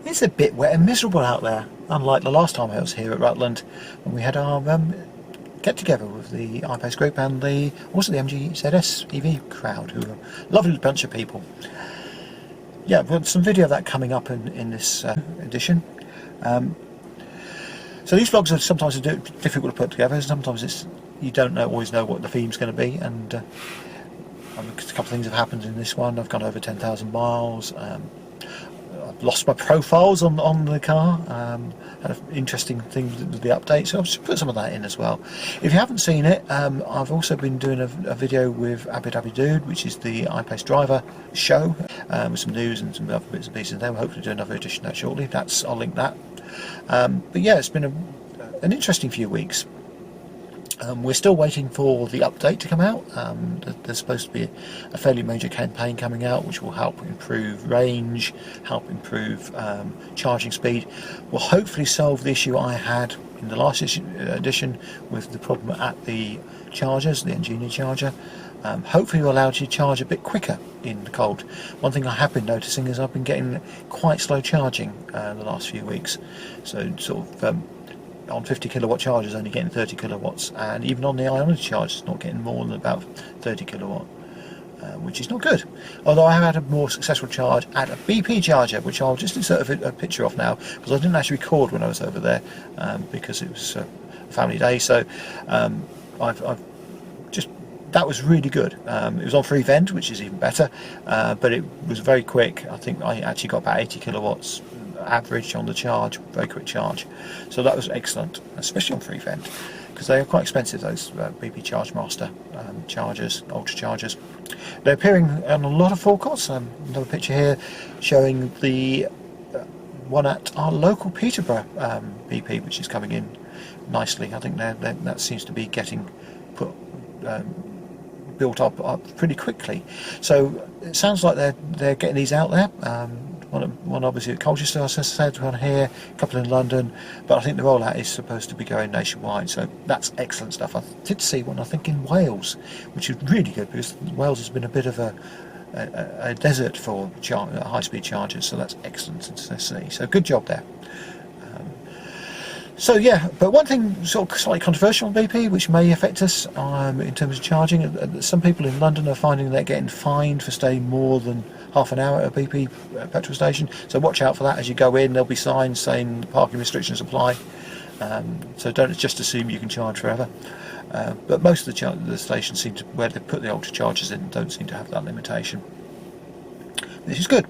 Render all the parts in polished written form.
It's a bit wet and miserable out there, unlike the last time I was here at Rutland when we had our get together with the iPace group and also the MGZS EV crowd, who are a lovely bunch of people. Yeah, well, some video of that coming up in this edition. So these vlogs are sometimes difficult to put together. Sometimes you don't always know what the theme's going to be, and a couple of things have happened in this one. I've gone over 10,000 miles. I've lost my profiles on the car. Had an interesting thing with the update, so I've just put some of that in as well. If you haven't seen it, I've also been doing a video with Abu Dhabi Dude, which is the iPace driver show, with some news and some other bits and pieces there. We'll hopefully do another edition of that shortly. I'll link that. But yeah, it's been an interesting few weeks. We're still waiting for the update to come out. There's supposed to be a fairly major campaign coming out which will help improve range, help improve charging speed. Will hopefully solve the issue I had in the last edition with the problem at the chargers, the Engineer charger. Hopefully we'll allow you to charge a bit quicker in the cold. One thing I have been noticing is I've been getting quite slow charging the last few weeks. So sort of on 50 kilowatt chargers only getting 30 kilowatts, and even on the ionic charge it's not getting more than about 30 kilowatt, which is not good. Although I have had a more successful charge at a BP charger, which I'll just insert a picture of now, because I didn't actually record when I was over there because it was a family day. So that was really good. It was on free vent, which is even better, but it was very quick. I think I actually got about 80 kilowatts average on the charge, very quick charge. So that was excellent, especially on free vent, because they are quite expensive, those BP Charge Master chargers, ultra chargers. They're appearing on a lot of forecourts. Another picture here showing the one at our local Peterborough BP, which is coming in nicely. I think that seems to be getting built up pretty quickly. So it sounds like they're getting these out there. One obviously at Colchester, as I said, one here, a couple in London, but I think the rollout is supposed to be going nationwide, so that's excellent stuff. I did see one, I think, in Wales, which is really good, because Wales has been a bit of a desert for high-speed chargers, so that's excellent to see. So good job there. So yeah, but one thing sort of slightly controversial on BP, which may affect us in terms of charging, some people in London are finding they're getting fined for staying more than half an hour at a BP petrol station. So watch out for that as you go in. There'll be signs saying parking restrictions apply. So don't just assume you can charge forever. But most of the stations seem to, where they put the ultra chargers in, don't seem to have that limitation. This is good.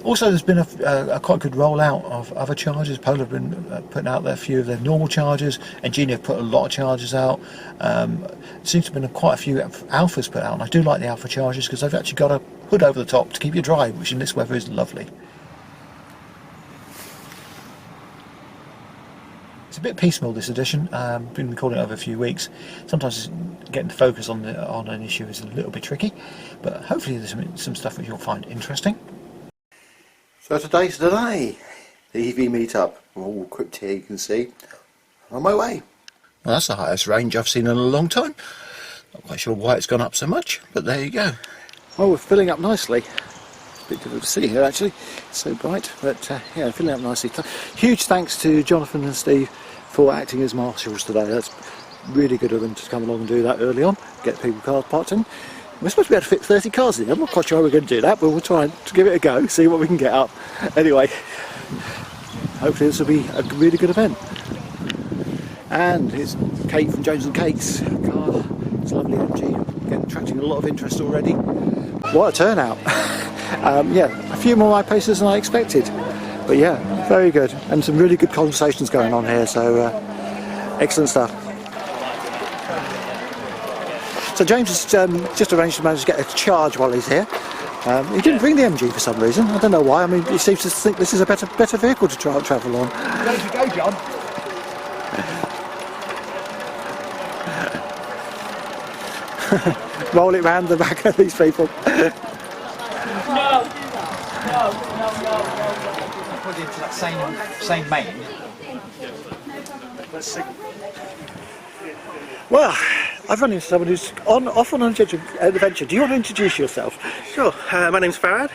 Also, there's been a quite good rollout of other chargers. Polar have been putting out a few of their normal chargers. Engineer have put a lot of chargers out. Seems to have been quite a few alphas put out, and I do like the alpha chargers because they've actually got a hood over the top to keep you dry, which in this weather is lovely. It's a bit piecemeal, this edition. Been recording it over a few weeks. Sometimes getting to focus on an issue is a little bit tricky, but hopefully there's some stuff which you'll find interesting. So today's the day, the EV meetup. I'm all equipped here, you can see. I'm on my way. Well, that's the highest range I've seen in a long time. Not quite sure why it's gone up so much, but there you go. Well, we're filling up nicely. It's a bit difficult to see here actually, it's so bright, but yeah, filling up nicely. Huge thanks to Jonathan and Steve for acting as marshals today. That's really good of them to come along and do that early on, get people cars parked in. We're supposed to be able to fit 30 cars in. I'm not quite sure how we're going to do that, but we'll try to give it a go, see what we can get up. Anyway, hopefully this will be a really good event. And here's Kate from Jones and Kate's car. It's lovely MG, attracting a lot of interest already. What a turnout! Yeah, a few more iPaces than I expected, but yeah, very good, and some really good conversations going on here. So excellent stuff. So James has just arranged to manage to get a charge while he's here. He didn't bring the MG for some reason. I don't know why. I mean, he seems to think this is a better vehicle to travel on. There you go, John. Roll it round the back of these people. No. Put it into that same main. Let's see. Well, I've run into someone who's off on an adventure. Do you want to introduce yourself? Sure, my name's Farad.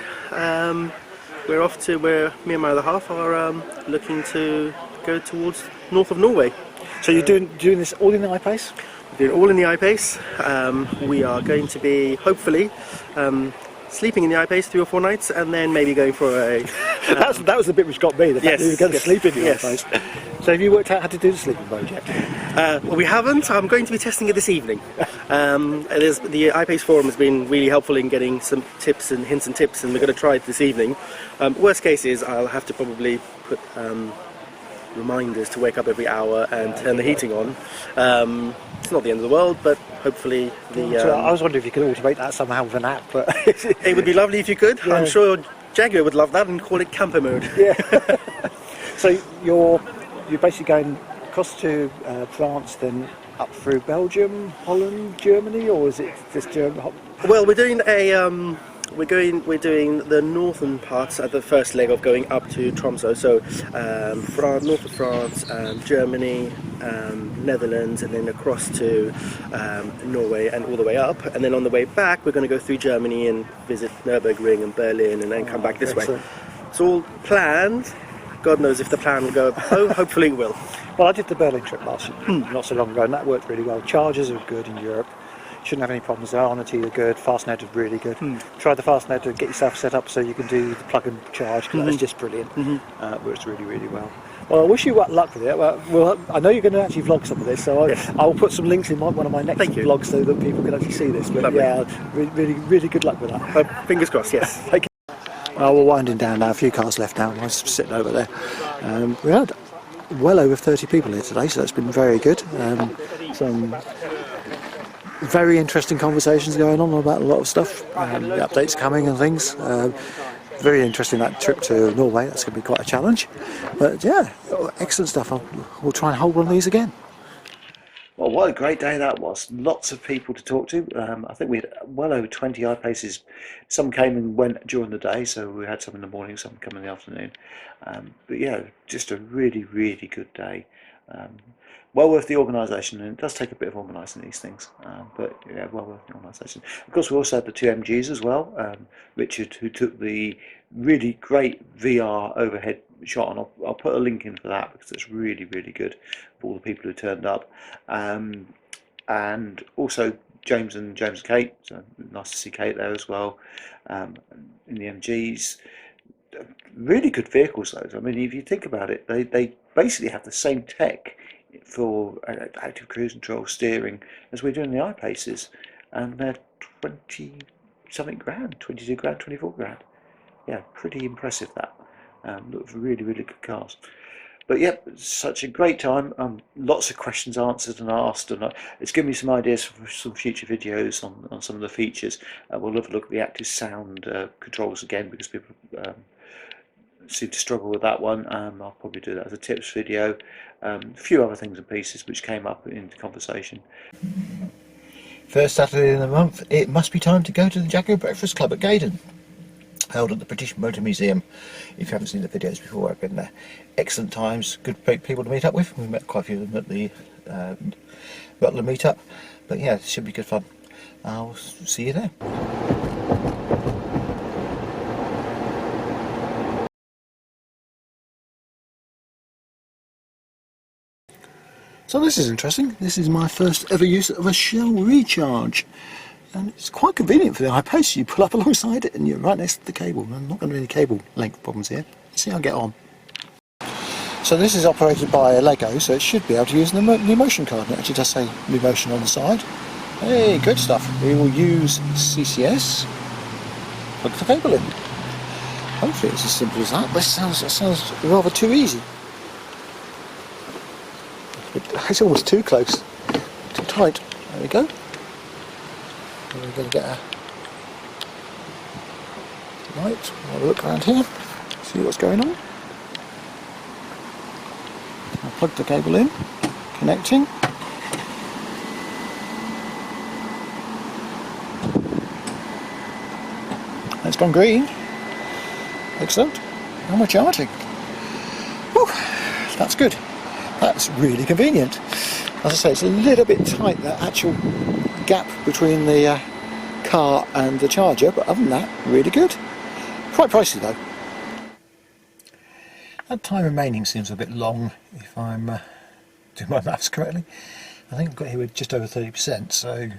we're off to where me and my other half are looking to go towards north of Norway. So you're doing this all in the iPace? We're doing it all in the iPace. We are going to be, hopefully, sleeping in the iPace 3 or 4 nights, and then maybe going for a... that was the bit which got me, the fact that you were going to sleep in the yes. iPace. So have you worked out how to do the sleeping mode yet? Well, we haven't. I'm going to be testing it this evening. The iPace forum has been really helpful in getting some tips and hints and tips, and we're going to try it this evening. Worst case is I'll have to probably put reminders to wake up every hour and turn the heating on. It's not the end of the world, but hopefully I was wondering if you could automate that somehow with an app, but it would be lovely if you could. Yeah. I'm sure Jaguar would love that and call it camper mode. Yeah. So you're basically going across to France, then up through Belgium, Holland, Germany, or is it just Germany? Well, we're doing we're doing the northern parts at the first leg of going up to Tromsø. So north of France, Germany, Netherlands, and then across to Norway and all the way up. And then on the way back, we're going to go through Germany and visit Nürburgring and Berlin, and then come back this way. It's all planned. God knows if the plan will go. Hopefully it will. Well, I did the Berlin trip not so long ago, and that worked really well. Chargers are good in Europe. Shouldn't have any problems there. Ionity are good. Fastnet is really good. Try the Fastnet to get yourself set up so you can do the plug and charge, because that's just brilliant. Works really, really well. Well, I wish you luck with it. Well, I know you're going to actually vlog some of this, so I'll put some links in one of my next vlogs so that people can actually see this. But lovely. Yeah, really, really good luck with that. Fingers crossed, yes. Thank you. Well, we're winding down now. A few cars left now. I'm sitting over there. We had well over 30 people here today, so that's been very good. Some very interesting conversations going on about a lot of stuff. The updates coming and things. Very interesting, that trip to Norway. That's going to be quite a challenge. But yeah, excellent stuff. We'll try and hold one of these again. Well, what a great day that was. Lots of people to talk to. I think we had well over 20 iPaces. Some came and went during the day, so we had some in the morning, some come in the afternoon. But yeah, just a really, really good day. Well worth the organisation, and it does take a bit of organising these things, but yeah, well worth the organisation. Of course, we also had the 2 MGs as well. Richard, who took the really great VR overhead shot, and I'll put a link in for that because it's really, really good for all the people who turned up. And also James and Kate, so nice to see Kate there as well, in the MGs. Really good vehicles, those. I mean, if you think about it, they basically have the same tech for active cruise control, steering, as we're doing the iPaces, and they're 20-something grand, 22 grand, 24 grand. Yeah, pretty impressive that. Look, really, really good cars. But yeah, such a great time. Lots of questions answered and asked, and it's given me some ideas for some future videos on some of the features. We'll have a look at the active sound controls again, because people seem to struggle with that one. I'll probably do that as a tips video. A few other things and pieces which came up in the conversation. First Saturday in the month, it must be time to go to the Jaguar Breakfast Club at Gaydon, held at the British Motor Museum. If you haven't seen the videos before, I've been there. Excellent times, good people to meet up with. We met quite a few of them at the Rutland Meetup. But yeah, it should be good fun. I'll see you there. So this is interesting. This is my first ever use of a Shell recharge, and it's quite convenient for the iPace. You pull up alongside it and you're right next to the cable. I'm not going to have any cable length problems here. Let's see how I get on. So this is operated by a Lego, so it should be able to use the motion card. It actually does say motion on the side. Hey, good stuff. We will use CCS. Plug the cable in. Hopefully it's as simple as that. This sounds rather too easy. It's almost too close, too tight. There we go. And we're going to get a light. Have a look around here, see what's going on. I'll plug the cable in, connecting. It's gone green. Excellent. How am I charging? Whew, that's good. That's really convenient. As I say, it's a little bit tight, that actual gap between the car and the charger, but other than that, really good. Quite pricey though. That time remaining seems a bit long if I'm doing my maths correctly. I think I've got here with just over 30%, so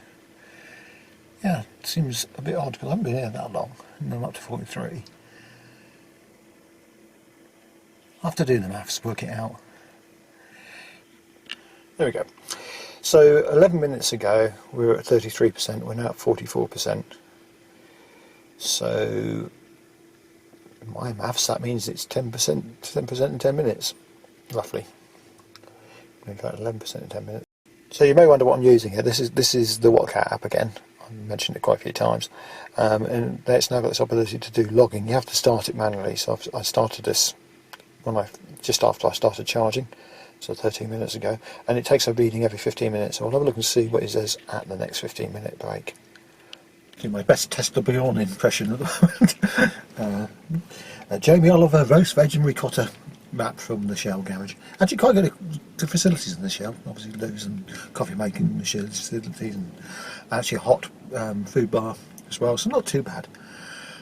yeah, it seems a bit odd because I haven't been here that long and I'm up to 43. I have to do the maths, work it out. There we go. So 11 minutes ago we were at 33%, we're now at 44%. So my maths, that means it's 10% in 10 minutes, roughly. In fact, 11% in 10 minutes. So you may wonder what I'm using here. This is the Whatcat app again. I mentioned it quite a few times, and it's now got this ability to do logging. You have to start it manually. So I started this just after I started charging, so 13 minutes ago, and it takes a reading every 15 minutes. So I'll have a look and see what it says at the next 15-minute break. I think my best Testa Beyond impression at the moment. Jamie Oliver roast veg and ricotta wrap from the Shell garage. Actually quite good the facilities in the Shell, obviously loos and coffee making facilities, and actually a hot food bar as well, so not too bad.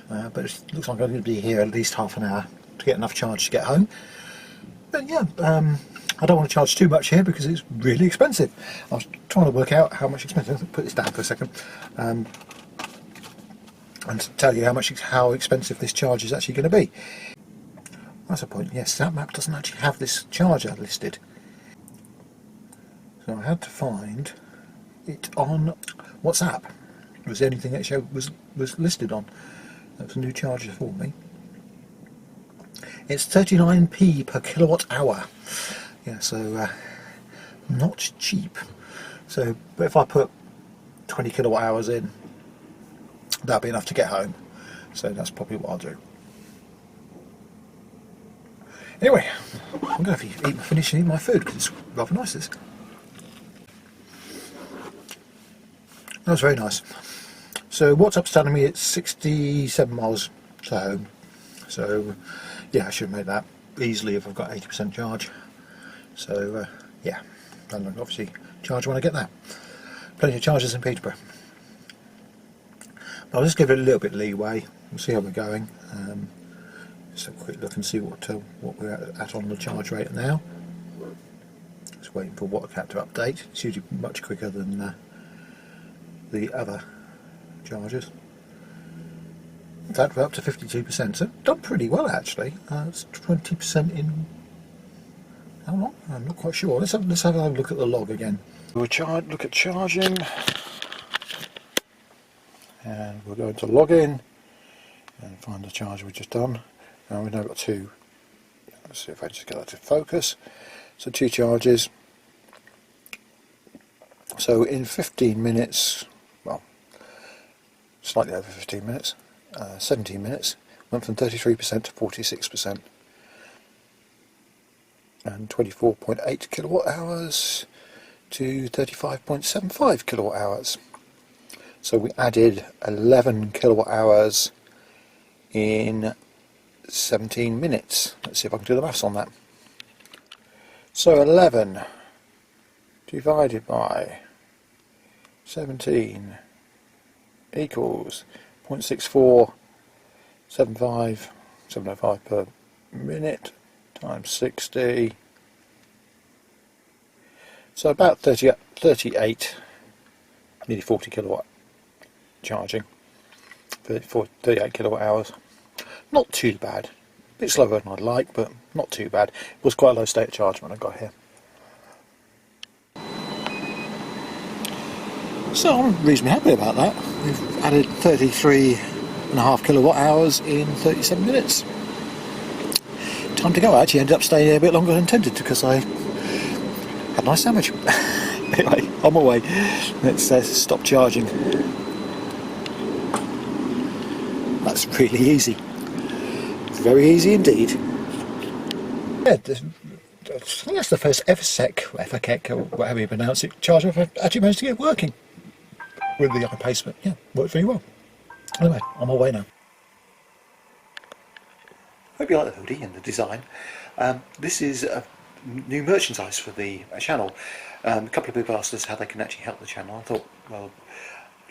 But it looks like I'm going to be here at least half an hour to get enough charge to get home. But yeah, I don't want to charge too much here because it's really expensive. I was trying to work out how much expensive. I'll put this down for a second. And to tell you how expensive this charge is actually going to be. That's a point. Yes, that map doesn't actually have this charger listed, so I had to find it on WhatsApp. It was the only thing that was listed on. That was a new charger for me. It's 39p per kilowatt hour. Yeah, so not cheap. So, but if I put 20 kilowatt hours in, that'll be enough to get home. So that's probably what I'll do. Anyway, I'm going to have to finish eating my food because it's rather nice, this. That was very nice. So WhatsApp's telling me it's 67 miles to home. So yeah, I should make that easily if I've got 80% charge. So yeah, and I'll obviously charge when I get that. Plenty of chargers in Peterborough. But I'll just give it a little bit of leeway. We'll see how we're going. Just have a quick look and see what we're at on the charge rate now. Just waiting for Whatcat to update. It's usually much quicker than the other chargers. In fact, we're up to 52%, so done pretty well actually. It's 20% in how long? I'm not quite sure. Let's have a look at the log again. We'll look at charging, and we'll go into login and find the charge we've just done. And we've now got two. Let's see if I just get that to focus. So 2 charges. So in 15 minutes, well, slightly over 15 minutes, 17 minutes, went from 33% to 46%. And 24.8 kilowatt hours to 35.75 kilowatt hours. So we added 11 kilowatt hours in 17 minutes. Let's see if I can do the maths on that. So 11 divided by 17 equals 0.6475 per minute times 60. So about 38, nearly 40 kilowatt charging, 38 kilowatt hours. Not too bad. A bit slower than I'd like, but not too bad. It was quite a low state of charge when I got here. So I'm reasonably happy about that. We've added 33.5 kilowatt hours in 37 minutes. Time to go. I actually ended up staying here a bit longer than intended because I had a nice sandwich. Anyway, on my way. Let's stop charging. That's really easy. Very easy indeed. Yeah, I think that's the first EverSec, or whatever you pronounce it, charger I've actually managed to get working with the iPace, but yeah, worked very well. Anyway, on my way now. Hope you like the hoodie and the design. This is new merchandise for the channel. A couple of people asked us how they can actually help the channel. I thought, well,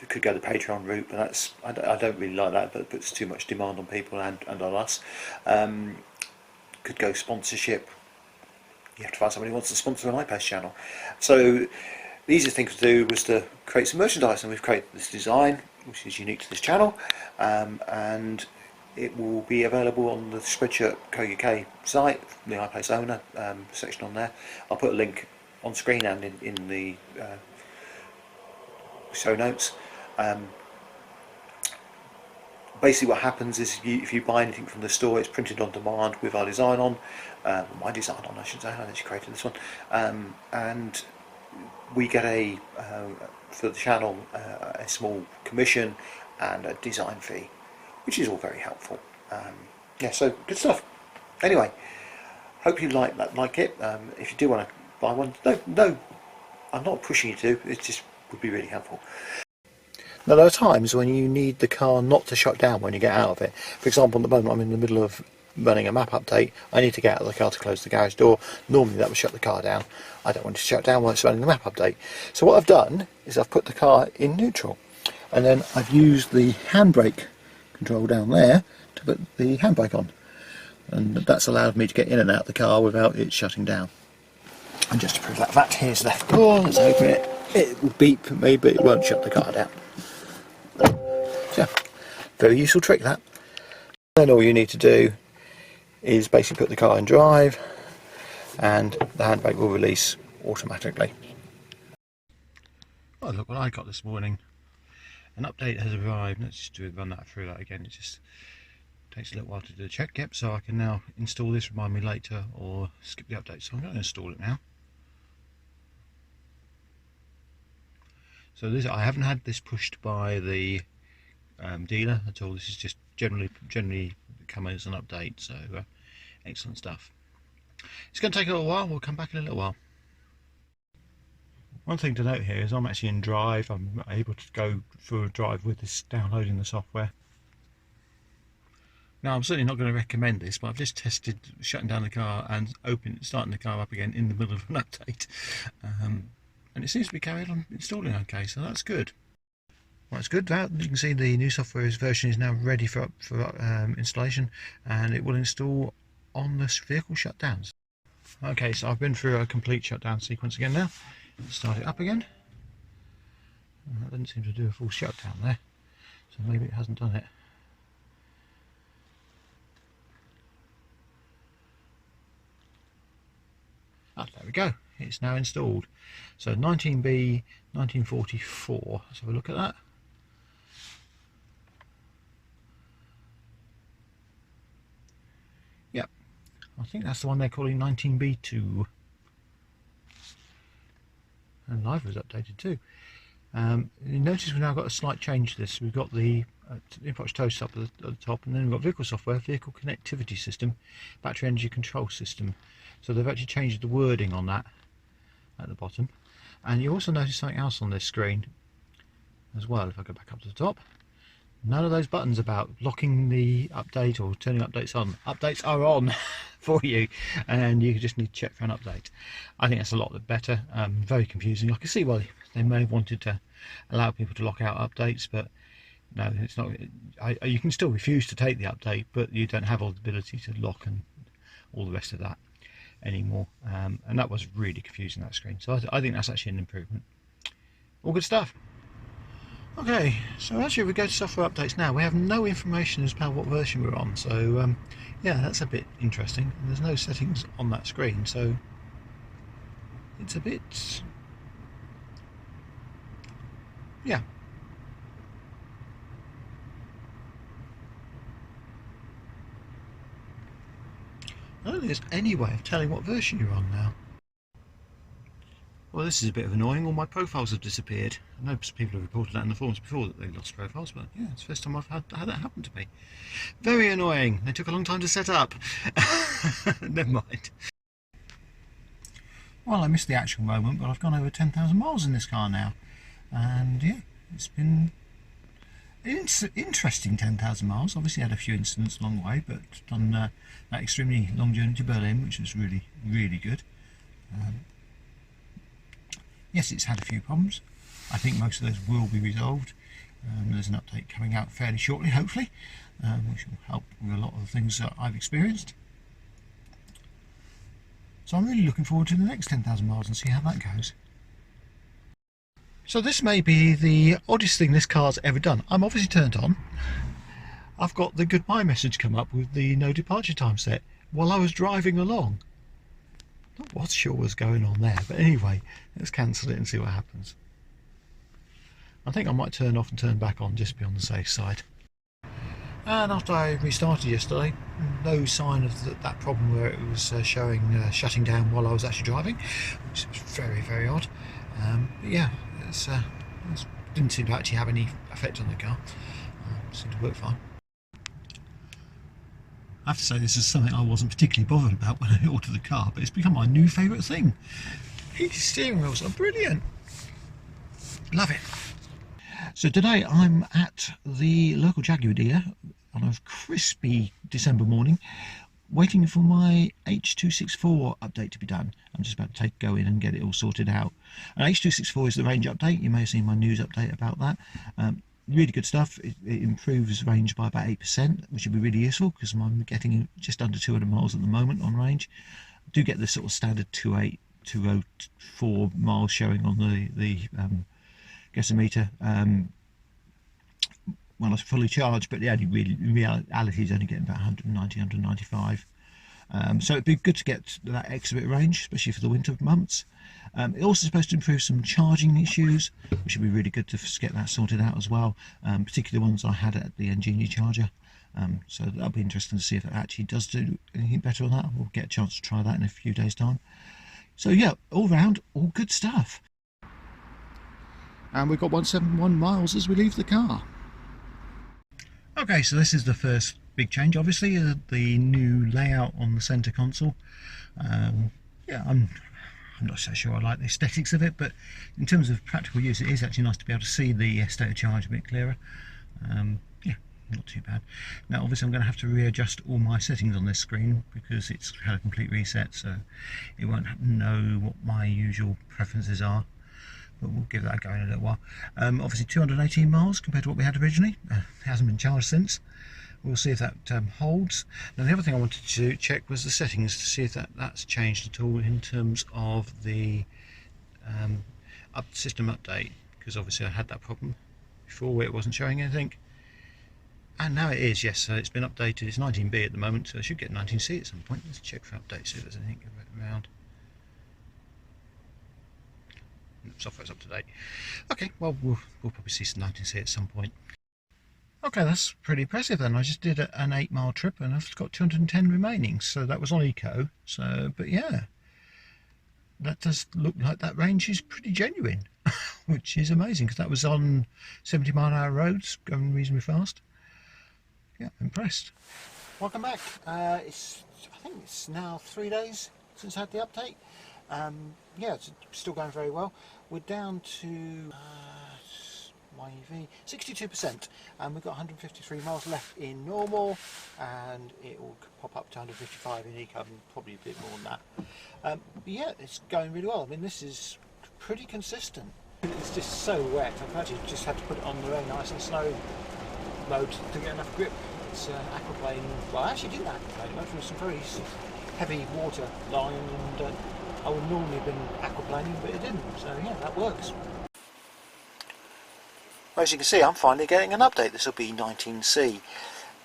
we could go the Patreon route, but I don't really like that, but it puts too much demand on people and on us. could go sponsorship. You have to find somebody who wants to sponsor an iPace channel. So the easiest thing to do was to create some merchandise, and we've created this design which is unique to this channel, and it will be available on the Spreadshirt.co.uk site, the iPaceOwner section on there. I'll put a link on screen and in the show notes. Basically what happens is if you buy anything from the store, it's printed on demand with our design on, my design on I should say, I actually created this one, and we get for the channel a small commission and a design fee, which is all very helpful. Yeah, so good stuff. Anyway, hope you like it. If you do want to buy one, no, I'm not pushing you to, it just would be really helpful. Now there are times when you need the car not to shut down when you get out of it. For example, at the moment I'm in the middle of running a map update. I need to get out of the car to close the garage door. Normally that would shut the car down. I don't want it to shut down while it's running the map update. So what I've done is I've put the car in neutral, and then I've used the handbrake control down there to put the handbrake on, and that's allowed me to get in and out of the car without it shutting down. And just to prove that, here's left door. Let's open it. It will beep at me, but it won't shut the car down. So, very useful trick that. Then all you need to do is basically put the car in drive, and the handbrake will release automatically. Oh, look what I got this morning. An update has arrived. Let's just run that through that again. It just takes a little while to do the check. Yep, so I can now install this, remind me later, or skip the update. So I'm going to install it now. So this, I haven't had this pushed by the dealer at all. This is just generally come as an update. So excellent stuff. It's going to take a little while. We'll come back in a little while. One thing to note here is I'm actually in drive. I'm able to go through a drive with this, downloading the software. Now I'm certainly not going to recommend this, but I've just tested shutting down the car and starting the car up again in the middle of an update, and it seems to be carried on installing okay, so that's good. Well, it's good that you can see the new software version is now ready for installation, and it will install on this vehicle shutdowns. Okay, so I've been through a complete shutdown sequence again now. Start it up again. That didn't seem to do a full shutdown there, so maybe it hasn't done it. Ah, there we go. It's now installed. So 19B 1944. Let's have a look at that. Yep, I think that's the one they're calling 19B2. And live was updated too. You notice we've now got a slight change to this. We've got the input toast up at the top, and then we've got vehicle software, vehicle connectivity system, battery energy control system. So they've actually changed the wording on that at the bottom. And you also notice something else on this screen as well. If I go back up to the top, none of those buttons about locking the update or turning updates on. Updates are on for you, and you just need to check for an update. I think that's a lot better. Very confusing. I can see why they may have wanted to allow people to lock out updates, but no, it's not. You can still refuse to take the update, but you don't have all the ability to lock and all the rest of that anymore. And that was really confusing, that screen. So I think that's actually an improvement. All good stuff. Okay, so actually we go to software updates now. We have no information as to what version we're on, so yeah, that's a bit interesting. There's no settings on that screen, so it's a bit, yeah. I don't think there's any way of telling what version you're on now. Well, this is a bit of annoying. All my profiles have disappeared. I know people have reported that in the forums before, that they lost profiles, but yeah, it's the first time I've had that happen to me. Very annoying. They took a long time to set up. Never mind. Well, I missed the actual moment, but I've gone over 10,000 miles in this car now. And yeah, it's been an interesting 10,000 miles. Obviously had a few incidents along the way, but done that extremely long journey to Berlin, which was really, really good. Yes, it's had a few problems. I think most of those will be resolved. There's an update coming out fairly shortly, hopefully, which will help with a lot of the things that I've experienced. So I'm really looking forward to the next 10,000 miles and see how that goes. So this may be the oddest thing this car's ever done. I'm obviously turned on. I've got the goodbye message come up with the no departure time set while I was driving along. Not what sure was going on there, but anyway, let's cancel it and see what happens. I think I might turn off and turn back on just to be on the safe side. And after I restarted yesterday, no sign of that problem where it was showing shutting down while I was actually driving, which was very, very odd. But yeah, it didn't seem to actually have any effect on the car. Seemed to work fine. I have to say this is something I wasn't particularly bothered about when I ordered the car, but it's become my new favourite thing. Heated steering wheels are brilliant. Love it. So today I'm at the local Jaguar dealer on a crispy December morning, waiting for my H264 update to be done. I'm just about to go in and get it all sorted out. And H264 is the range update. You may have seen my news update about that. Really good stuff. It improves range by about 8%, which would be really useful because I'm getting just under 200 miles at the moment on range. I do get the sort of standard 204 miles showing on the gasometer when I was fully charged, but in reality is only getting about 190, 195. So it'd be good to get that extra bit of range, especially for the winter months. It's also supposed to improve some charging issues, which would be really good to get that sorted out as well, particularly the ones I had at the Engini charger. So that'll be interesting to see if it actually does do anything better on that. We'll get a chance to try that in a few days' time. So yeah, all round, all good stuff. And we've got 171 miles as we leave the car. Okay, so this is the first big change, obviously, the new layout on the centre console. Yeah, I'm not so sure I like the aesthetics of it, but in terms of practical use, it is actually nice to be able to see the state of charge a bit clearer. Yeah, not too bad. Now, obviously, I'm going to have to readjust all my settings on this screen because it's had a complete reset, so it won't know what my usual preferences are. But we'll give that a go in a little while. Obviously 218 miles compared to what we had originally. It hasn't been charged since. We'll see if that holds. Now the other thing I wanted to check was the settings to see if that's changed at all in terms of the system update, because obviously I had that problem before where it wasn't showing anything. And now it is, yes, so it's been updated. It's 19B at the moment, so I should get 19C at some point. Let's check for updates, see if there's anything around. Software's up to date. Okay, well, we'll probably see some 19C at some point. Okay, that's pretty impressive then. I just did an 8-mile trip and I've got 210 remaining, so that was on eco. So, but yeah, that does look like that range is pretty genuine, which is amazing because that was on 70-mile-an-hour roads going reasonably fast. Yeah, impressed. Welcome back. I think it's now 3 days since I had the update. Yeah, it's still going very well. We're down to my EV 62%, and we've got 153 miles left in normal, and it will pop up to 155 in eco, and probably a bit more than that. But yeah, it's going really well. I mean, this is pretty consistent. It's just so wet. I've actually just had to put it on the very nice and slow mode to get enough grip. It's aquaplane. Well, I actually didn't aquaplane. Went through some very heavy water line, and I would normally have been aquaplaning, but it didn't. So yeah, that works. As you can see, I'm finally getting an update. This will be 19C.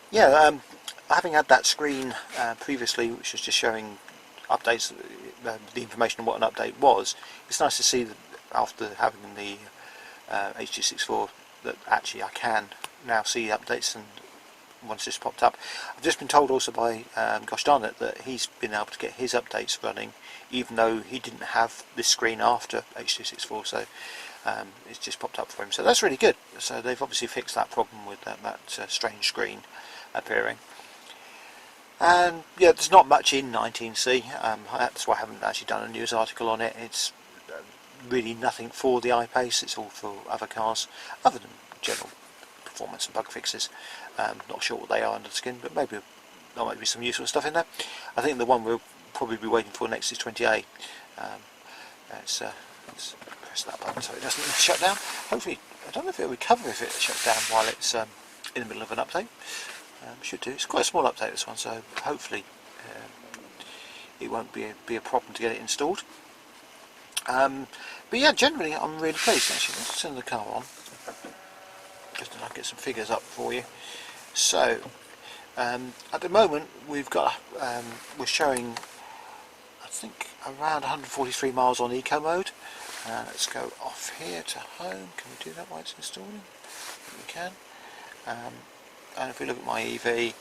Yeah, having had that screen previously, which was just showing updates, the information on what an update was, it's nice to see that after having the H264 that actually I can now see updates, and once this popped up. I've just been told also by gosh darn it that he's been able to get his updates running even though he didn't have this screen after H264, so it's just popped up for him, so that's really good. So they've obviously fixed that problem with that strange screen appearing. And yeah, there's not much in 19C, that's why I haven't actually done a news article on it. It's really nothing for the iPace, it's all for other cars, other than general performance and bug fixes. Not sure what they are under the skin, but maybe there might be some useful stuff in there. I think the one we'll probably be waiting for next is 20A. Let's press that button so it doesn't shut down. Hopefully, I don't know if it'll recover if it shuts down while it's in the middle of an update. Should do. It's quite a small update, this one, so hopefully it won't be a problem to get it installed. But yeah, generally I'm really pleased. Actually, let's turn the car on just to get some figures up for you. So at the moment we've got we're showing, I think, around 143 miles on eco mode. Let's go off here to home. Can we do that while it's installing? We can. And if we look at my EV,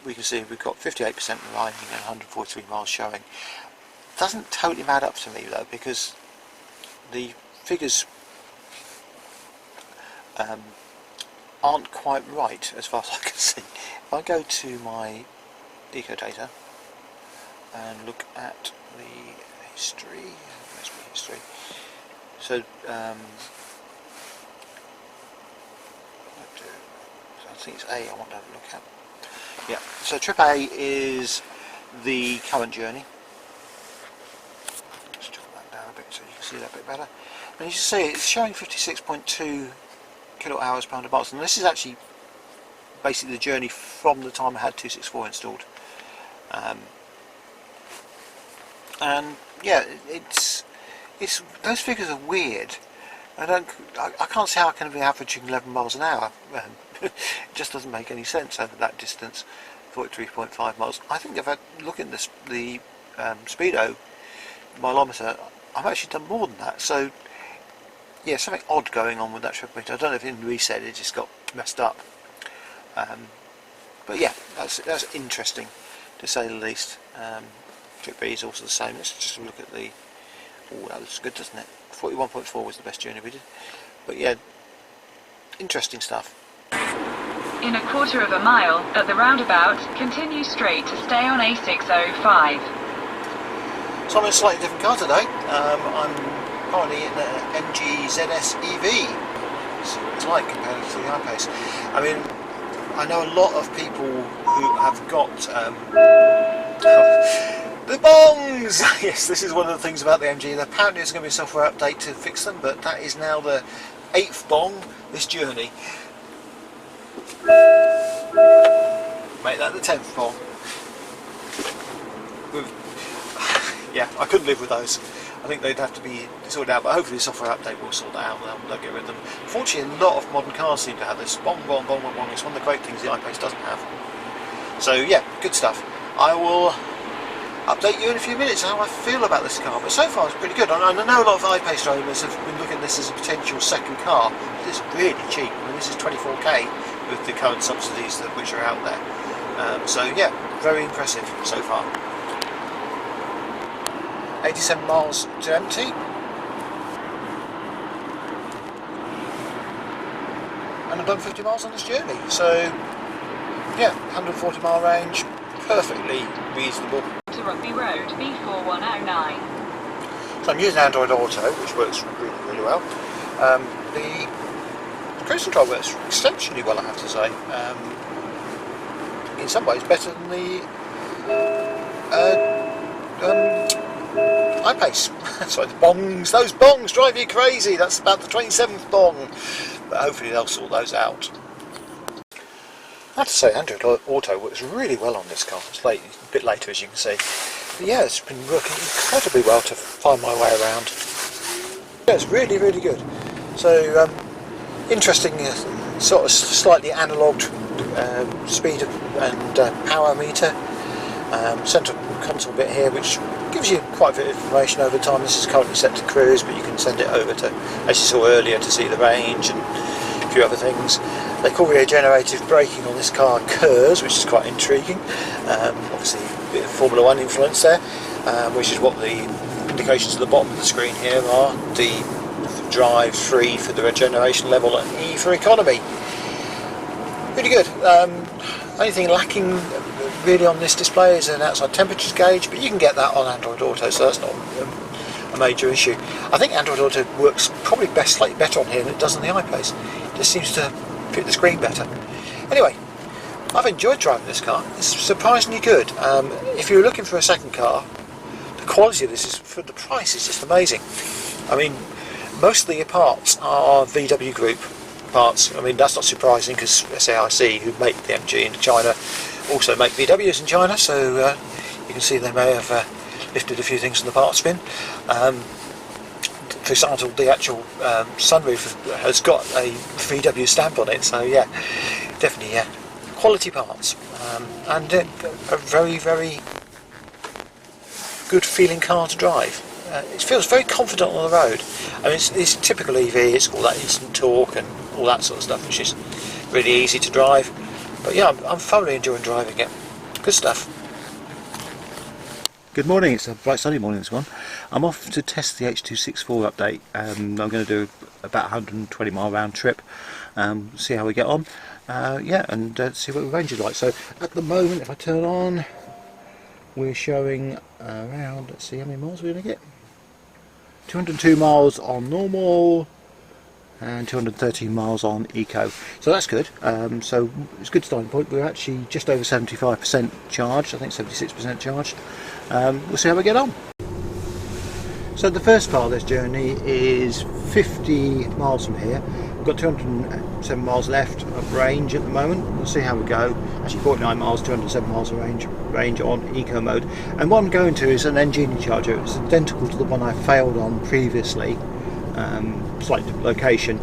we can see we've got 58% remaining and 143 miles showing. Doesn't totally add up to me though, because the figures aren't quite right as far as I can see. If I go to my eco data and look at the history, where's my history? So I think it's A I want to have a look at. Yeah, so trip A is the current journey. Let's drop that down a bit so you can see that a bit better. And you can see it's showing 56.2 kilowatt hours per 100 miles, and this is actually basically the journey from the time I had 264 installed. And yeah, it's those figures are weird. I can't see how I can be averaging 11 miles an hour. It just doesn't make any sense over that distance, 43.5 miles. I think if I look at the speedo mileometer, I've actually done more than that. So yeah, something odd going on with that trip meter. I don't know if in reset it just got messed up. But yeah, that's interesting to say the least. Trip B is also the same. Let's just look at the. Oh, that looks good, doesn't it? 41.4 was the best journey we did. But yeah, interesting stuff. In a quarter of a mile, at the roundabout, continue straight to stay on A605. So I'm in a slightly different car today. I'm currently in an MG ZS EV. See what it's like compared to the iPace. I mean, I know a lot of people who have got the bongs! Yes, this is one of the things about the MG. Apparently there's going to be a software update to fix them, but that is now the 8th bong this journey. Make that the 10th bong. Yeah, I couldn't live with those. I think they'd have to be sorted out, but hopefully the software update will sort that out and they'll get rid of them. Fortunately, a lot of modern cars seem to have this bong, bong, bong, bong, bong. It's one of the great things the iPace doesn't have. So yeah, good stuff. I will update you in a few minutes how I feel about this car, but so far it's pretty good. I know a lot of iPace owners have been looking at this as a potential second car. It's really cheap. I mean, this is 24k with the current subsidies which are out there. So yeah, very impressive so far. 87 miles to empty. And I've done 50 miles on this journey. So yeah, 140 mile range, perfectly reasonable. To Rugby Road, B4109. So I'm using Android Auto, which works really, really well. The cruise control works exceptionally well, I have to say. In some ways better than the iPace. Sorry, the bongs. Those bongs drive you crazy. That's about the 27th bong. But hopefully they'll sort those out. I have to say, Android Auto works really well on this car. It's late, a bit later as you can see. But yeah, it's been working incredibly well to find my way around. Yeah, it's really, really good. So, interesting sort of slightly analogue speed and power meter. Central console bit here, which gives you quite a bit of information over time. This is currently set to cruise, but you can send it over to, as you saw earlier, to see the range and a few other things. They call regenerative braking on this car KERS, which is quite intriguing. Obviously a bit of Formula 1 influence there, which is what the indications at the bottom of the screen here are. D for drive, 3 for the regeneration level, and E for economy. Really good. Only thing lacking really on this display is an outside temperatures gauge, but you can get that on Android Auto, so that's not a major issue. I think Android Auto works probably slightly better on here than it does on the iPace. It just seems to fit the screen better. Anyway, I've enjoyed driving this car. It's surprisingly good. If you're looking for a second car, the quality of this is, for the price, is just amazing. I mean, most of the parts are VW Group parts. I mean, that's not surprising because SAIC, who make the MG in China, also make VWs in China, so You can see they may have lifted a few things from the parts bin. For example, the actual sunroof has got a VW stamp on it, so yeah, definitely quality parts, and a very, very good feeling car to drive. It feels very confident on the road. I mean, it's typical EV, it's got all that instant torque and all that sort of stuff, which is really easy to drive. But yeah, I'm thoroughly enjoying driving it. Good stuff. Good morning, it's a bright sunny morning this one. I'm off to test the H264 update. I'm going to do about 120 mile round trip, see how we get on, and see what the range is like. So at the moment, if I turn on, we're showing around, let's see how many miles we're going to get. 202 miles on normal and 213 miles on eco, so that's good. So it's a good starting point. We're actually just over 75% charged, I think 76% charged. We'll see how we get on. So the first part of this journey is 50 miles from here. We've got 207 miles left of range at the moment. We'll see how we go. Actually 49 miles, 207 miles of range on eco mode. And what I'm going to is an Engini charger. It's identical to the one I failed on previously, slightly different location,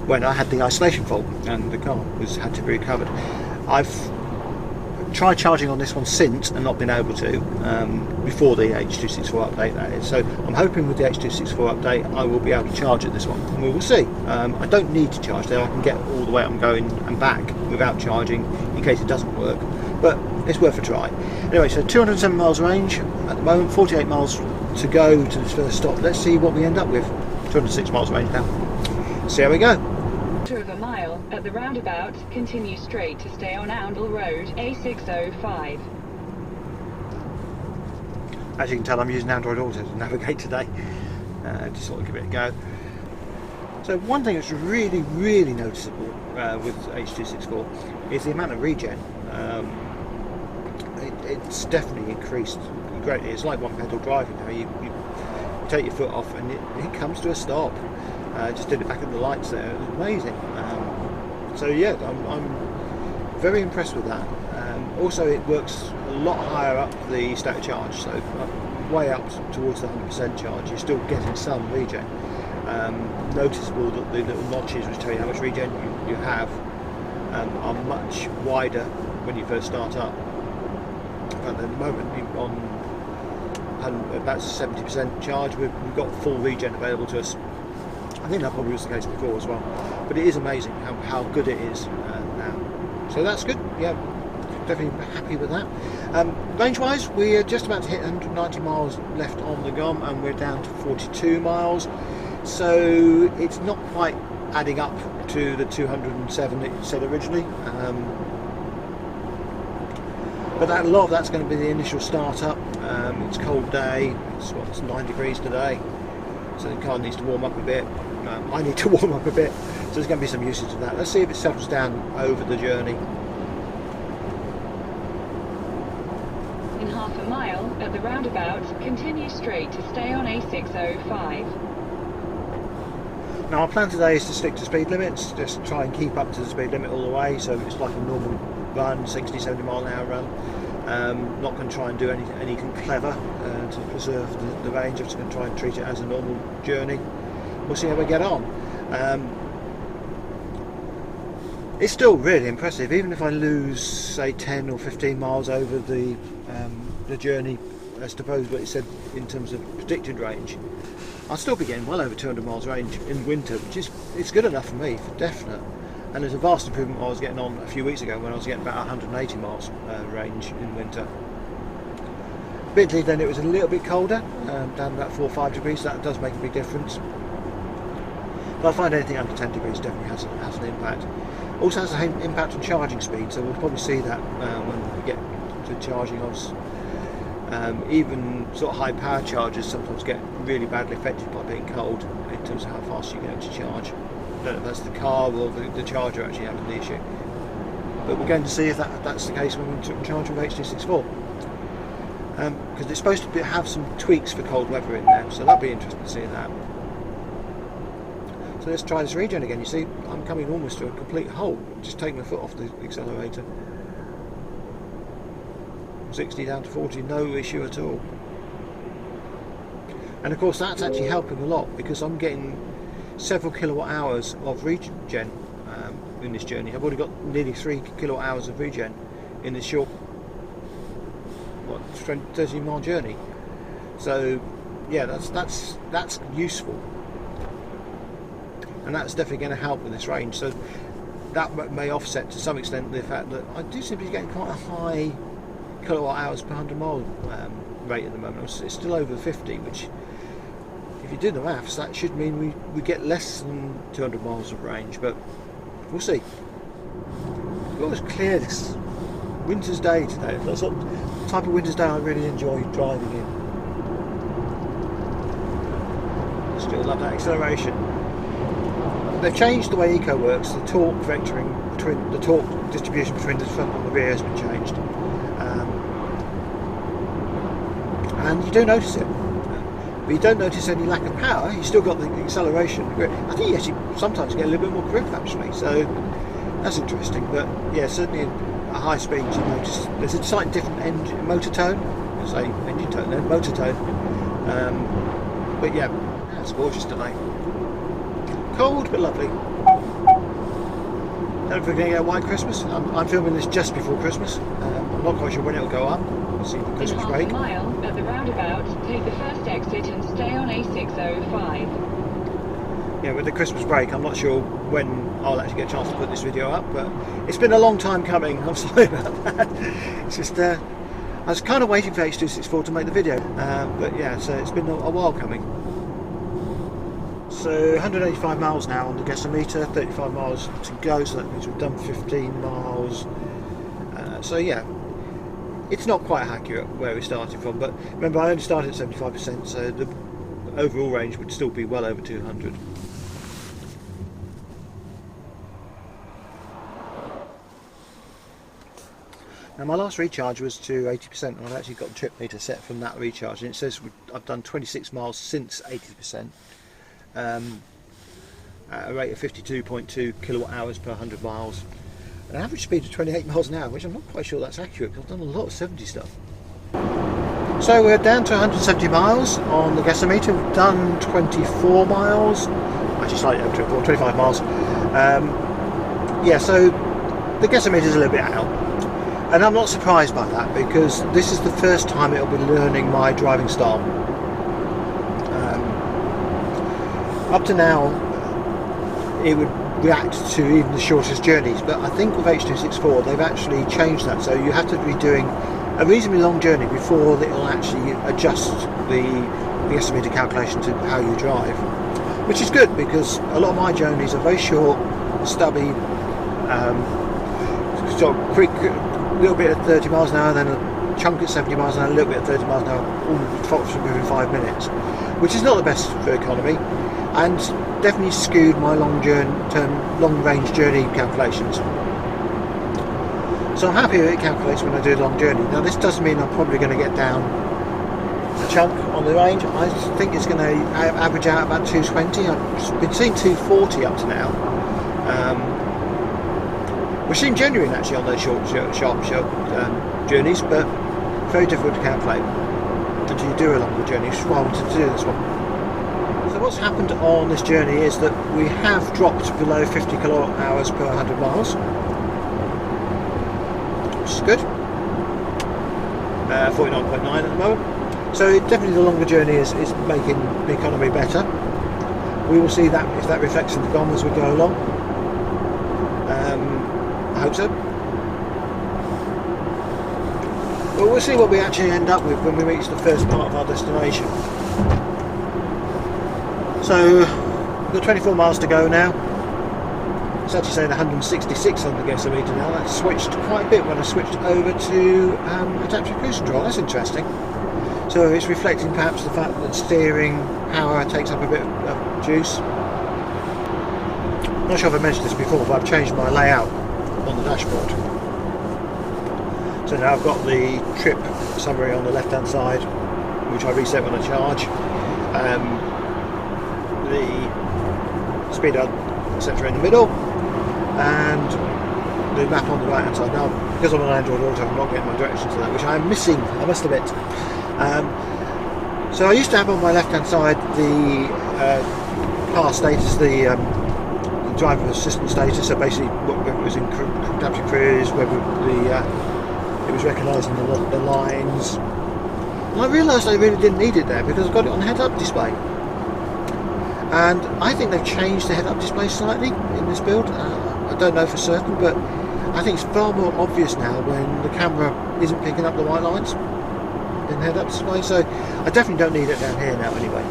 when I had the isolation fault and the car had to be recovered. I've tried charging on this one since and not been able to, before the H264 update, that is. So I'm hoping with the H264 update I will be able to charge at this one, and we will see. I don't need to charge there, I can get all the way I'm going and back without charging in case it doesn't work, but it's worth a try. Anyway, so 207 miles range at the moment, 48 miles to go to this first stop. Let's see what we end up with. 206 miles range now. See how we go. Quarter of a mile at the roundabout, continue straight to stay on Oundle Road, A605. As you can tell, I'm using Android Auto to navigate today. Just sort of give it a go. So one thing that's really, really noticeable with H264 is the amount of regen. It's definitely increased greatly. It's like one pedal driving now. You take your foot off and it comes to a stop. Just did it back at the lights there. It was amazing. So yeah, I'm very impressed with that. Also, it works a lot higher up the state of charge, so way up towards the 100% charge. You're still getting some regen. Noticeable that the little notches which tell you how much regen you have are much wider when you first start up. At the moment, on about 70% charge, we've got full regen available to us. I think that probably was the case before as well, but it is amazing how good it is now. So that's good. Yeah, definitely happy with that. Range-wise, we're just about to hit 190 miles left on the GOM, and we're down to 42 miles. So it's not quite adding up to the 207 that you said originally. But a lot of that's going to be the initial start-up. It's a cold day. It's 9 degrees today. So the car needs to warm up a bit. I need to warm up a bit, so there's going to be some usage of that. Let's see if it settles down over the journey. In half a mile at the roundabout, continue straight to stay on A605. Now our plan today is to stick to speed limits, just try and keep up to the speed limit all the way, so it's like a normal run, 60-70 mile an hour run. Not going to try and do anything clever to preserve the range. I'm just going to try and treat it as a normal journey. We'll see how we get on. It's still really impressive, even if I lose, say, 10 or 15 miles over the journey, as opposed to what it said in terms of predicted range. I'll still be getting well over 200 miles range in winter, which is it's good enough for me, for definite. And there's a vast improvement I was getting on a few weeks ago when I was getting about 180 miles range in winter. Admittedly, then it was a little bit colder, down about 4 or 5 degrees, so that does make a big difference. But I find anything under 10 degrees definitely has an impact. Also has an impact on charging speed, so we'll probably see that when we get to charging odds. Even sort of high power chargers sometimes get really badly affected by being cold in terms of how fast you get to charge. I don't know if that's the car or the charger actually having the issue. But we're going to see if that's the case when we charge with H264. Because it's supposed to have some tweaks for cold weather in there, so that'll be interesting to see that. So let's try this regen again. You see, I'm coming almost to a complete halt, just taking my foot off the accelerator. 60 down to 40, no issue at all. And of course that's actually helping a lot, because I'm getting several kilowatt hours of regen in this journey. I've already got nearly 3 kilowatt hours of regen in this short 13 mile journey. So yeah, that's useful, and that's definitely going to help with this range. So that may offset to some extent the fact that I do seem to be getting quite a high kilowatt hours per 100 mile rate at the moment. It's still over 50, which, if you do the maths, that should mean we get less than 200 miles of range, but we'll see. It was clear this winter's day today. That's the type of winter's day I really enjoy driving in. Still love that acceleration. They've changed the way eco works. The torque vectoring between the torque distribution between the front and the rear has been changed, and you do notice it. But you don't notice any lack of power. You still got the acceleration. I think you actually sometimes get a little bit more grip actually. So that's interesting. But yeah, certainly at high speeds you notice there's a slightly different motor tone. I say engine tone, then motor tone. But yeah, it's gorgeous today. Cold but lovely. Don't forget a white Christmas. I'm filming this just before Christmas. I'm not quite sure when it'll go up. We'll see the Christmas break. In half a mile at the roundabout, take the first exit and stay on A605. Yeah, with the Christmas break, I'm not sure when I'll actually get a chance to put this video up, but it's been a long time coming. I'm sorry about that. It's just I was kind of waiting for H264 to make the video, but yeah, so it's been a while coming. So 185 miles now on the gasometer, 35 miles to go, so that means we've done 15 miles. So yeah, it's not quite accurate where we started from, but remember I only started at 75%, so the overall range would still be well over 200. Now my last recharge was to 80%, and I've actually got the trip meter set from that recharge, and it says I've done 26 miles since 80%. At a rate of 52.2 kilowatt hours per 100 miles, an average speed of 28 miles an hour, which I'm not quite sure that's accurate because I've done a lot of 70 stuff. So we're down to 170 miles on the gasometer. We've done 24 miles, actually slightly over 24, 25 miles. Yeah, so the gasometer is a little bit out, and I'm not surprised by that because this is the first time it'll be learning my driving style. Up to now, it would react to even the shortest journeys, but I think with H264 they've actually changed that, so you have to be doing a reasonably long journey before it'll actually adjust the gasometer calculation to how you drive, which is good because a lot of my journeys are very short, stubby, sort of quick, a little bit at 30 miles an hour, then a chunk at 70 miles an hour, a little bit at 30 miles an hour, all within 5 minutes, which is not the best for economy, and definitely skewed my long range journey calculations. So I'm happy that it calculates when I do a long journey. Now this does mean I'm probably going to get down a chunk on the range. I think it's going to average out about 220. I've been seeing 240 up to now, which seemed genuine actually on those short journeys, but very difficult to calculate until you do a longer journey, which is why I wanted to do this one. So what's happened on this journey is that we have dropped below 50 kilowatt hours per 100 miles, which is good. 49.9 at the moment. So definitely the longer journey is making the economy better. We will see that if that reflects in the BOM as we go along. I hope so. But we'll see what we actually end up with when we reach the first part of our destination. So we've got 24 miles to go now. It's actually saying 166 on the gasometer now. That switched quite a bit when I switched over to adaptive cruise control. That's interesting. So it's reflecting perhaps the fact that steering power takes up a bit of juice. I'm not sure if I mentioned this before, but I've changed my layout on the dashboard. So now I've got the trip summary on the left hand side, which I reset when I charge. The speedo, etc. in the middle, and the map on the right hand side. Now, because I'm on Android Auto, I'm not getting my directions to that, which I'm missing, I must admit. So I used to have on my left hand side the car status, the driver assistant status, so basically whether it was in adaptive cruise, whether it was recognising the lines. And I realised I really didn't need it there because I've got it on head-up display. And I think they've changed the head-up display slightly in this build. I don't know for certain, but I think it's far more obvious now when the camera isn't picking up the white lines in the head-up display. So I definitely don't need it down here now anyway.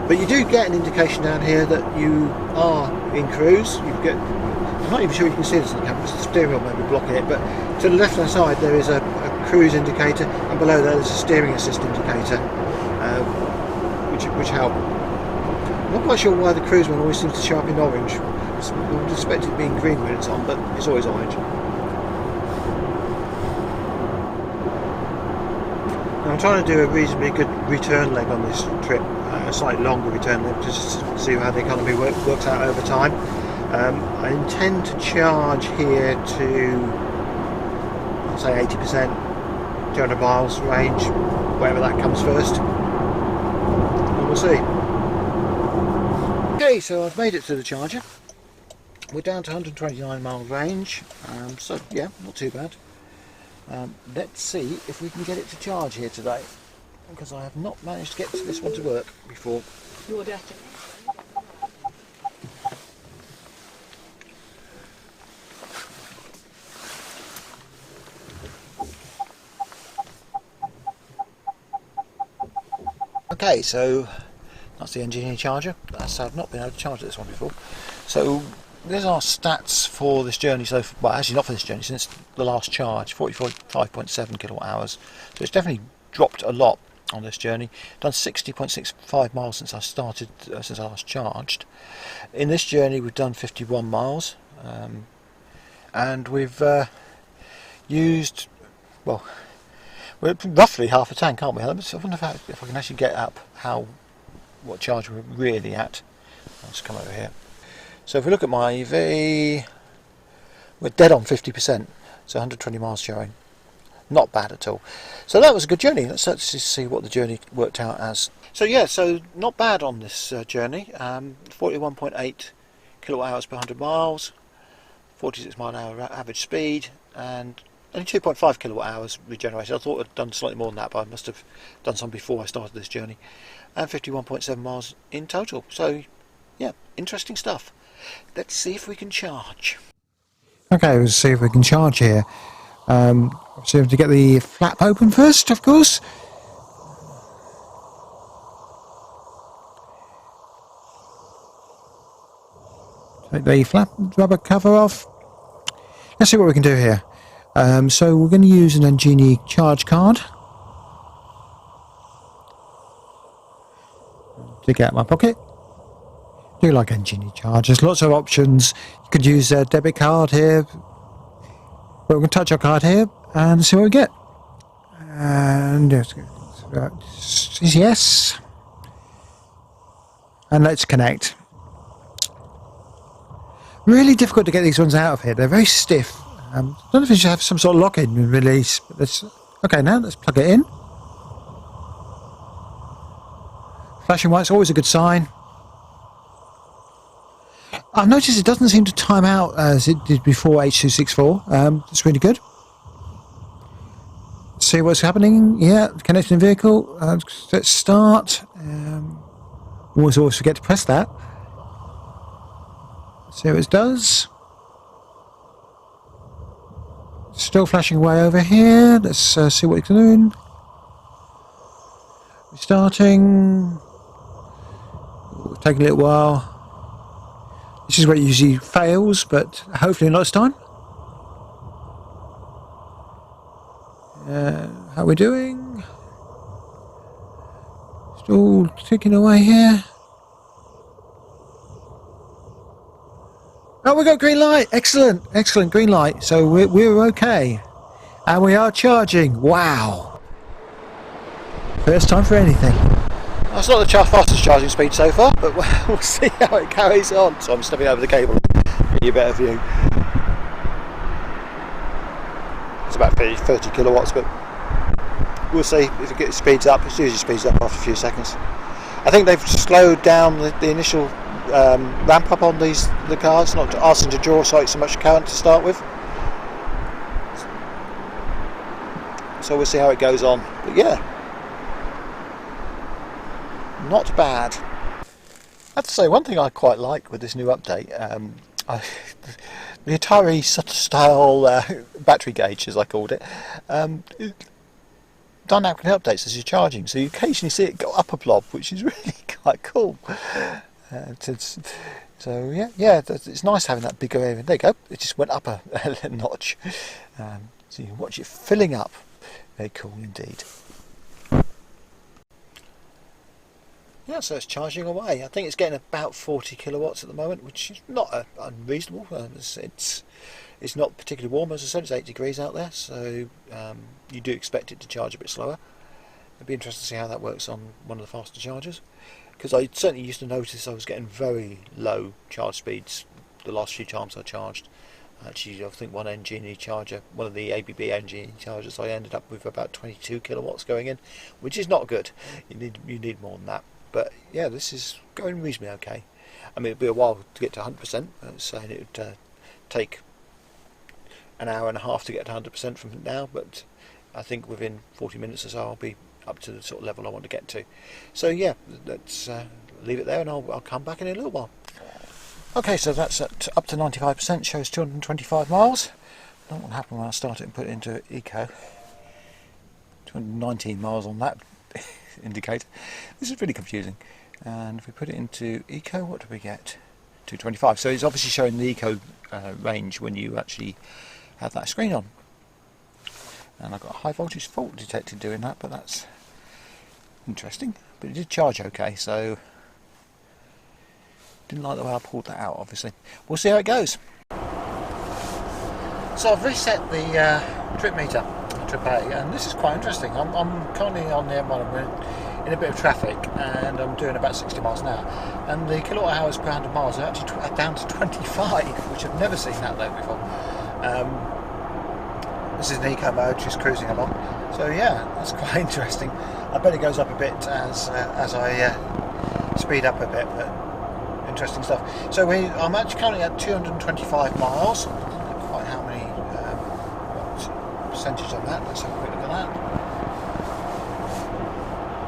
But you do get an indication down here that you are in cruise. I'm not even sure you can see this on the camera because the steering wheel may be blocking it, but to the left hand side there is a cruise indicator, and below there there's a steering assist indicator, which help. I'm not quite sure why the cruise one always seems to show up in orange. I would expect it being green when it's on, but it's always orange. Now I'm trying to do a reasonably good return leg on this trip, a slightly longer return leg, just to see how the economy works out over time. I intend to charge here to, I'll say 80%, 200 miles range, wherever that comes first, and we'll see. Okay, so I've made it to the charger. We're down to 129 miles range, so yeah, not too bad. Let's see if we can get it to charge here today, because I have not managed to get this one to work before. Your data. Okay, so that's the engineer charger. I've not been able to charge this one before. So there's our stats for this journey. So, well, actually not for this journey, since the last charge, 45.7 kilowatt hours. So it's definitely dropped a lot on this journey. Done 60.65 miles since I started, since I last charged. In this journey, we've done 51 miles, and we've used, well, we're roughly half a tank, aren't we? I wonder if I can actually get up what charge we're really at. Let's come over here. So if we look at my EV, we're dead on 50%, so 120 miles showing. Not bad at all. So that was a good journey. Let's just see what the journey worked out as. So yeah, so not bad on this journey. 41.8 kilowatt hours per 100 miles, 46 mile an hour average speed, and only 2.5 kilowatt hours regenerated. I thought I'd done slightly more than that, but I must have done some before I started this journey. And 51.7 miles in total. So yeah, interesting stuff. Let's see if we can charge. Okay, let's see if we can charge here. So we have to get the flap open first, of course. Take the flap rubber cover off. Let's see what we can do here. So we're going to use an Ngenie charge card to get out of my pocket. I do like Ngenie charge. There's lots of options. You could use a debit card here. But we're going to touch our card here and see what we get. And yes. And let's connect. Really difficult to get these ones out of here. They're very stiff. I don't know if you should have some sort of lock-in and release. But okay, now let's plug it in. Flashing white's always a good sign. I've noticed it doesn't seem to time out as it did before H264. It's really good. See what's happening. Yeah, connecting vehicle. Let's start. Always forget to press that. See what it does. Still flashing away over here. Let's see what it's doing. Starting. Taking a little while. This is where it usually fails, but hopefully not this time. How are we doing? Still ticking away here. Oh, we got green light. Excellent, excellent green light. So we're okay, and we are charging. Wow! First time for anything. That's not the fastest charging speed so far, but we'll see how it carries on. So I'm stepping over the cable to give you a better view. It's about 30 kilowatts, but we'll see if it speeds up. It usually speeds up after a few seconds. I think they've slowed down the initial ramp up on the cars, not asking to draw so much current to start with. So we'll see how it goes on. But yeah, not bad. I have to say, one thing I quite like with this new update, the Atari style battery gauge, as I called it, dynamically updates as you're charging, so you occasionally see it go up a blob, which is really quite cool. So yeah, it's nice having that bigger area. There you go, it just went up a notch. So you can watch it filling up. Very cool indeed. Yeah, so it's charging away. I think it's getting about 40 kilowatts at the moment, which is not unreasonable. It's not particularly warm, as I said. It's 8 degrees out there, so you do expect it to charge a bit slower. It'd be interesting to see how that works on one of the faster chargers, because I certainly used to notice I was getting very low charge speeds the last few times I charged. Actually, I think one of the ABB NGE chargers, I ended up with about 22 kilowatts going in, which is not good. You need more than that. But yeah, this is going reasonably okay. I mean, it'll be a while to get to 100%. Saying it would take an hour and a half to get to 100% from now, but I think within 40 minutes or so I'll be up to the sort of level I want to get to. So yeah, let's leave it there, and I'll come back in a little while. Okay, so that's at up to 95%, shows 225 miles. I don't know what happened when I started and put it into eco. 219 miles on that indicator. This is really confusing. And if we put it into eco, what do we get? 225. So it's obviously showing the eco range when you actually have that screen on. And I've got a high voltage fault detected doing that, but that's interesting. But it did charge okay, so didn't like the way I pulled that out, obviously. We'll see how it goes. So I've reset the trip meter, trip A, and this is quite interesting. I'm currently on the M1, I'm in a bit of traffic, and I'm doing about 60 miles an hour. And the kilowatt hours per 100 miles are actually down to 25, which I've never seen that low before. This is an eco mode, just cruising along. So yeah, that's quite interesting. I bet it goes up a bit as I speed up a bit, but interesting stuff. So I'm actually currently at 225 miles. I don't know quite how many what percentage on that. Let's have a quick look at that.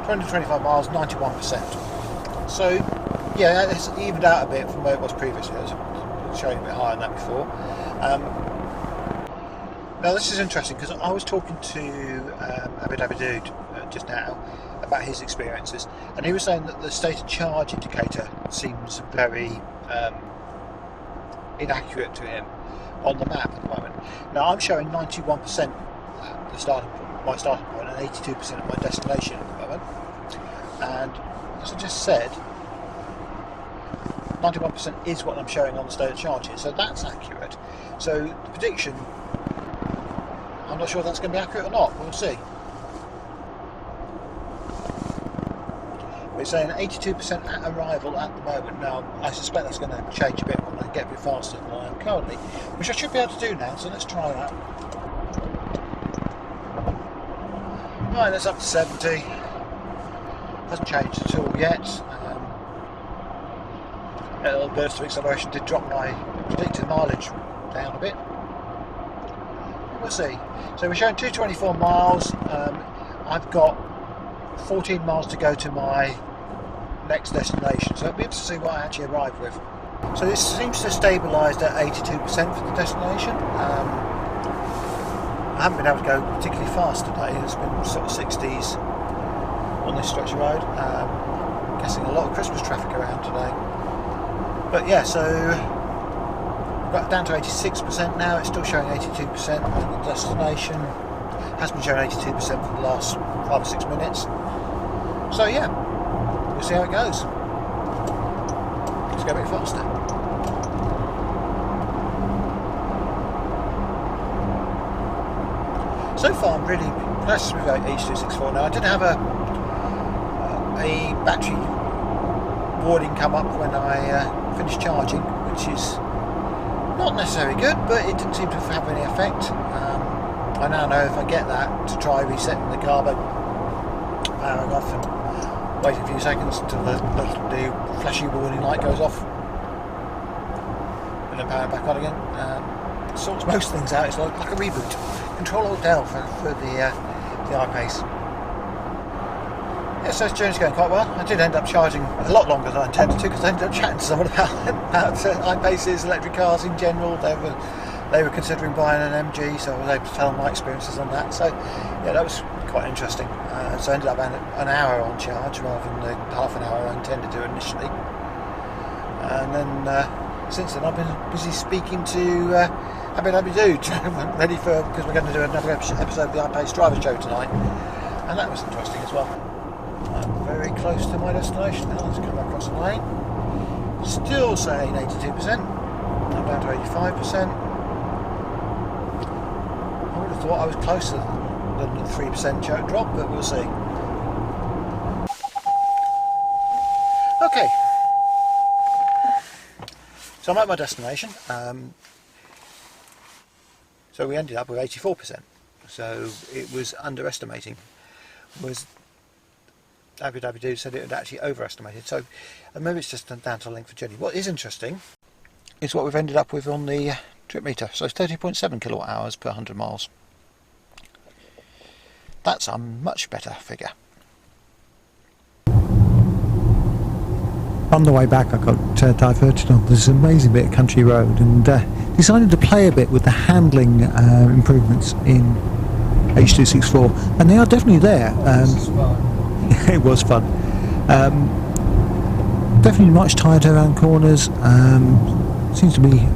225 miles, 91%. So yeah, it's evened out a bit from where it was previously. I was showing a bit higher than that before. Now this is interesting because I was talking to Abid just now about his experiences, and he was saying that the state of charge indicator seems very inaccurate to him on the map at the moment. Now I'm showing 91% at my starting point and 82% at my destination at the moment, and as I just said, 91% is what I'm showing on the state of charge here, so that's accurate. So the prediction, I'm not sure if that's going to be accurate or not. We'll see. We're saying 82% at arrival at the moment. Now, I suspect that's going to change a bit when I get a bit faster than I am currently, which I should be able to do now, so let's try that. Right, that's up to 70. Hasn't changed at all yet. A little burst of acceleration did drop my predicted mileage down a bit. We'll see. So we're showing 224 miles. I've got 14 miles to go to my next destination, so I'll be able to see what I actually arrive with. So this seems to have stabilised at 82% for the destination. I haven't been able to go particularly fast today. It's been sort of 60s on this stretch of road. Guessing a lot of Christmas traffic around today. But yeah, so got down to 86% now. It's still showing 82% at the destination. Has been showing 82% for the last 5 or 6 minutes. So yeah, we'll see how it goes. Let's go a bit faster. So far I'm really impressed with H264. Now I did have a battery warning come up when I finished charging, which is not necessarily good, but it didn't seem to have any effect. I I now know if I get that to try resetting the carbo, powering off and waiting a few seconds until the flashy warning light goes off and then power back on again. Sorts most things out. It's like a reboot. Control Alt Del for the iPace. Yeah, so this journey's going quite well. I did end up charging a lot longer than I intended to, because I ended up chatting to someone about iPaces, electric cars in general. They were considering buying an MG, so I was able to tell them my experiences on that. So yeah, that was quite interesting. So I ended up an hour on charge rather than the half an hour I intended to initially. And then since then I've been busy speaking to Abby Dude, ready for, because we're going to do another episode of the iPace Driver Show tonight, and that was interesting as well. I'm very close to my destination now. Let's come across the lane. Still saying 82%. I'm down to 85%. I would have thought I was closer than the 3% drop, but we'll see. Okay. So I'm at my destination. So we ended up with 84%. So it was underestimating. Abby said it had actually overestimated. So maybe it's just down to length of journey. What is interesting is what we've ended up with on the trip meter. So it's 30.7 kilowatt hours per 100 miles. That's a much better figure. On the way back I got diverted on this amazing bit of country road and decided to play a bit with the handling improvements in H264, and they are definitely there. It was fun. Definitely much tighter around corners. Seems to be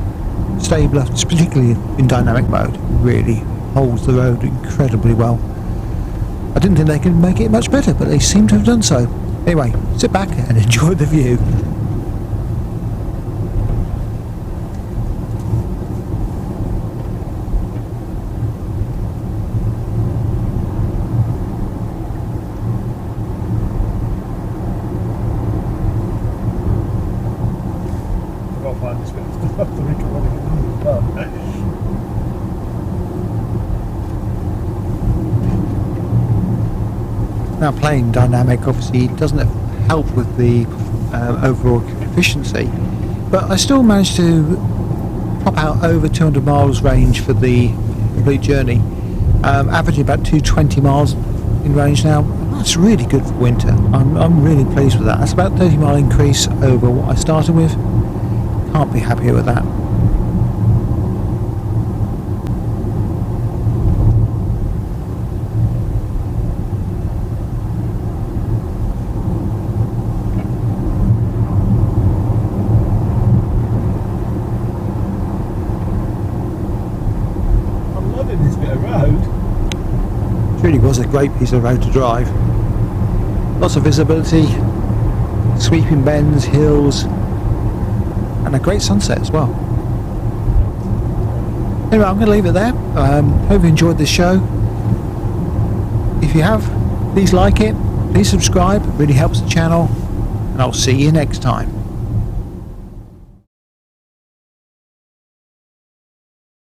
stabler, particularly in dynamic mode. Really holds the road incredibly well. I didn't think they could make it much better, but they seem to have done so. Anyway, sit back and enjoy the view. Now playing dynamic obviously doesn't help with the overall efficiency, but I still managed to pop out over 200 miles range for the complete journey, averaging about 220 miles in range now. That's really good for winter. I'm really pleased with that. That's about a 30-mile increase over what I started with. Can't be happier with that. Really was a great piece of road to drive. Lots of visibility, sweeping bends, hills, and a great sunset as well. Anyway, I'm going to leave it there. Hope you enjoyed this show. If you have, please like it, please subscribe, it really helps the channel, and I'll see you next time.